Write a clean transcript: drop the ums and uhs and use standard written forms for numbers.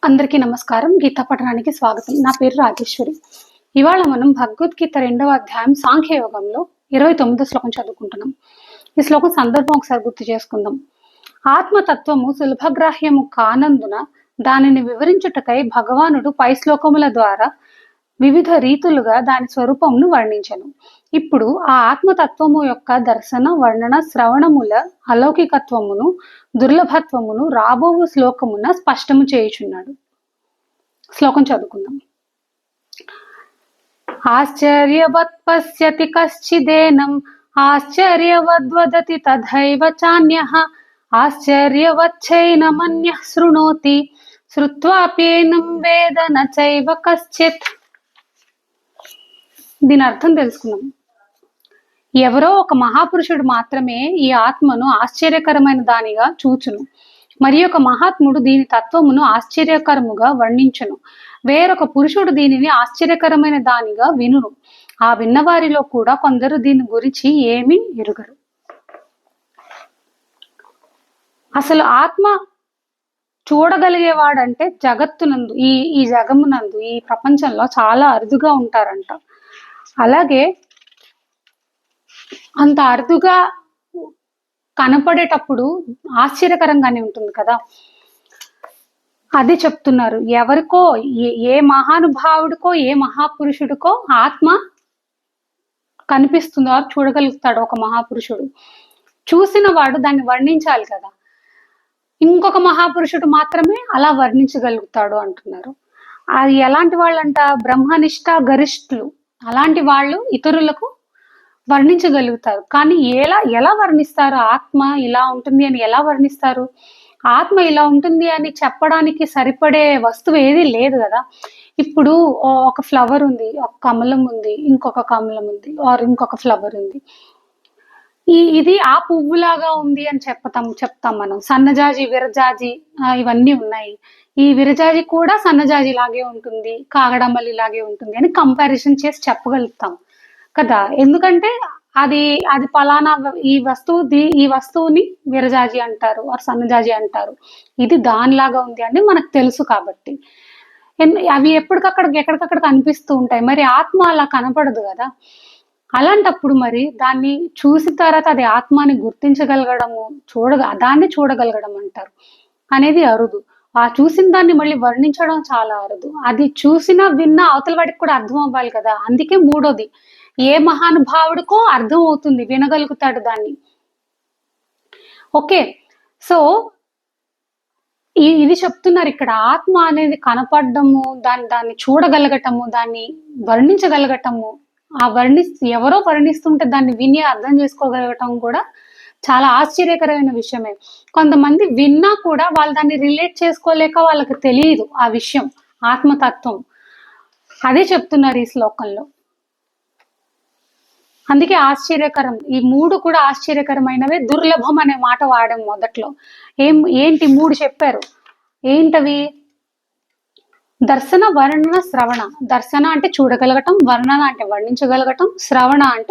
అందరికీ నమస్కారం. గీతా పఠనానికి స్వాగతం. నా పేరు రాజేశ్వరి. ఇవాళ మనం భగవద్గీత 2వ అధ్యాయం సాంఖ్యయోగంలో 29వ శ్లోకం చదువుకుంటున్నాం. ఈ శ్లోకం సందర్భం ఒకసారి గుర్తు చేసుకుందాం. ఆత్మతత్వము సులభగ్రాహ్యము కానందున దానిని వివరించుటకై భగవానుడు పై శ్లోకముల ద్వారా వివిధ రీతులుగా దాని స్వరూపమును వర్ణించెను. ఇప్పుడు ఆ ఆత్మతత్వము యొక్క దర్శన, వర్ణన, శ్రవణముల అలౌకికత్వమును, దుర్లభత్వమును రాబోవు శ్లోకమున స్పష్టము చేయుచున్నాడు. శ్లోకం చదువుకుందాం. ఆశ్చర్యవత్ పశ్యతి కశ్చిదేనం ఆశ్చర్యవద్వదతి తథైవ చాన్యః ఆశ్చర్యవచ్చైనమన్యః శృణోతి శ్రుత్వాప్యేనం వేద న చైవ కశ్చిత్. దీని అర్థం తెలుసుకుందాం. ఎవరో ఒక మహాపురుషుడు మాత్రమే ఈ ఆత్మను ఆశ్చర్యకరమైన దానిగా చూచును, మరి ఒక మహాత్ముడు దీని తత్వమును ఆశ్చర్యకరముగా వర్ణించును. వేరొక పురుషుడు దీనిని ఆశ్చర్యకరమైన దానిగా వినును. ఆ విన్నవారిలో కూడా కొందరు దీని గురించి ఏమీ ఎరుగరు. అసలు ఆత్మ చూడగలిగేవాడంటే జగత్తునందు, ఈ జగమునందు, ఈ ప్రపంచంలో చాలా అరుదుగా ఉంటారంట. అలాగే అంత అరుదుగా కనపడేటప్పుడు ఆశ్చర్యకరంగానే ఉంటుంది కదా. అది చెప్తున్నారు. ఎవరికో, ఏ మహానుభావుడికో, ఏ మహాపురుషుడికో ఆత్మ కనిపిస్తుందో చూడగలుగుతాడు ఒక మహాపురుషుడు. చూసిన వాడు దాన్ని వర్ణించాలి కదా. ఇంకొక మహాపురుషుడు మాత్రమే అలా వర్ణించగలుగుతాడు అంటున్నారు. అది ఎలాంటి వాళ్ళంట? బ్రహ్మనిష్ట గరిష్ఠులు. అలాంటి వాళ్ళు ఇతరులకు వర్ణించగలుగుతారు. కానీ ఎలా వర్ణిస్తారు? ఆత్మ ఇలా ఉంటుంది అని ఎలా వర్ణిస్తారు? ఆత్మ ఇలా ఉంటుంది అని చెప్పడానికి సరిపడే వస్తువు ఏది లేదు కదా. ఇప్పుడు ఒక ఫ్లవర్ ఉంది, ఒక కమలం ఉంది, ఇంకొక కమలం ఉంది, ఆర్ ఇంకొక ఫ్లవర్ ఉంది. ఇది ఆ పువ్వులాగా ఉంది అని చెప్తాం మనం. సన్నజాజి, విరజాజి ఇవన్నీ ఉన్నాయి. ఈ విరజాజి కూడా సన్నజాజి లాగే ఉంటుంది, కాగడమల్లి లాగే ఉంటుంది అని కంపారిజన్ చేసి చెప్పగలుగుతాం కదా. ఎందుకంటే అది పలానా ఈ వస్తువుని విరజాజి అంటారు, ఆర్ సన్నజాజి అంటారు. ఇది దానిలాగా ఉంది అని మనకు తెలుసు కాబట్టి. అవి ఎక్కడికక్కడ కనిపిస్తూ ఉంటాయి. మరి ఆత్మ అలా కనపడదు కదా. అలాంటప్పుడు మరి దాన్ని చూసిన తర్వాత అది ఆత్మని గుర్తించగలగడము, దాన్ని చూడగలగడం అంటారు అనేది అరుదు. ఆ చూసిన దాన్ని మళ్ళీ వర్ణించడం చాలా అరుదు. అది చూసినా విన్నా అవతల వాడికి కూడా అర్థం అవ్వాలి కదా. అందుకే మూడోది, ఏ మహానుభావుడికో అర్థం అవుతుంది, వినగలుగుతాడు దాన్ని. ఓకే, సో ఇది చెప్తున్నారు ఇక్కడ. ఆత్మ అనేది కనపడము, దాన్ని చూడగలగటము, దాన్ని వర్ణించగలగటము, ఎవరో వర్ణిస్తుంటే దాన్ని విని అర్థం చేసుకోగలగటం కూడా చాలా ఆశ్చర్యకరమైన విషయమే. కొంతమంది విన్నా కూడా వాళ్ళు దాన్ని రిలేట్ చేసుకోలేక వాళ్ళకి తెలియదు ఆ విషయం, ఆత్మతత్వం. అదే చెప్తున్నారు ఈ శ్లోకంలో. అందుకే ఆశ్చర్యకరం. ఈ మూడు కూడా ఆశ్చర్యకరమైనవే. దుర్లభం అనే మాట వాడాం మొదట్లో. ఏంటి 3 చెప్పారు. ఏంటవి? దర్శన, వర్ణన, శ్రవణ. దర్శన అంటే చూడగలగటం, వర్ణన అంటే వర్ణించగలగటం, శ్రవణ అంటే